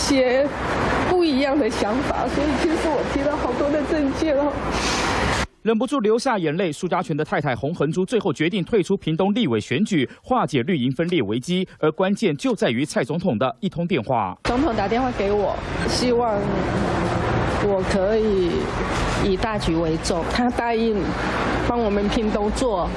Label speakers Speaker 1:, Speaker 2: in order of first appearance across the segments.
Speaker 1: 些不一样的想法，所以其实我提了好多的政见哦。
Speaker 2: 忍不住流下眼泪，苏家全的太太洪恒珠最后决定退出屏东立委选举，化解绿营分裂危机。而关键就在于蔡总统的一通电话。
Speaker 1: 总统打电话给我，希望我可以以大局为重，他答应帮我们屏东做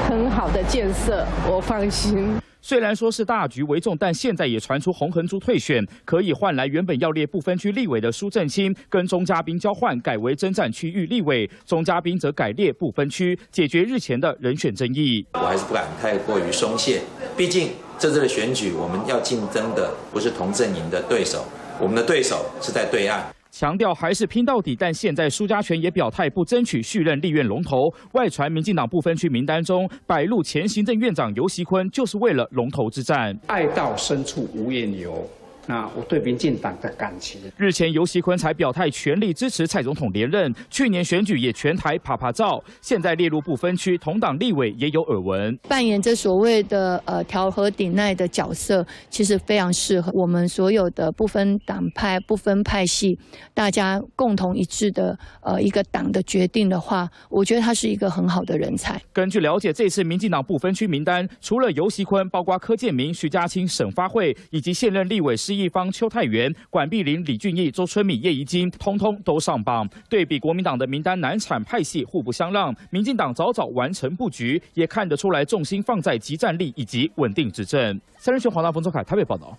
Speaker 1: 很好的建设，我放心。
Speaker 2: 虽然说是大局为重，但现在也传出洪恒珠退选，可以换来原本要列不分区立委的苏正清跟钟嘉宾交换，改为征战区域立委，钟嘉宾则改列不分区，解决日前的人选争议。
Speaker 3: 我还是不敢太过于松懈，毕竟这次的选举，我们要竞争的不是同阵营的对手，我们的对手是在对岸。
Speaker 2: 强调还是拼到底，但现在苏家全也表态不争取续任立院龙头。外传民进党不分区名单中摆入前行政院长游锡堃，就是为了龙头之战。
Speaker 4: 爱到深处无缘由。那我对民进党的感情，
Speaker 2: 日前游锡堃才表态全力支持蔡总统连任，去年选举也全台啪啪照，现在列入不分区，同党立委也有耳闻，
Speaker 5: 扮演着所谓的调和顶鼐的角色，其实非常适合我们所有的不分党派、不分派系，大家共同一致的一个党的决定的话，我觉得他是一个很好的人才。
Speaker 2: 根据了解，这次民进党不分区名单，除了游锡堃，包括柯建铭、徐家清、沈发慧，以及现任立委施一方、邱泰源、管碧玲、李俊毅、周春米、叶宜津，通通都上榜。对比国民党的名单难产，派系互不相让，民进党早早完成布局，也看得出来重心放在即战力以及稳定执政。三人选黄大峰、周凯台北报道。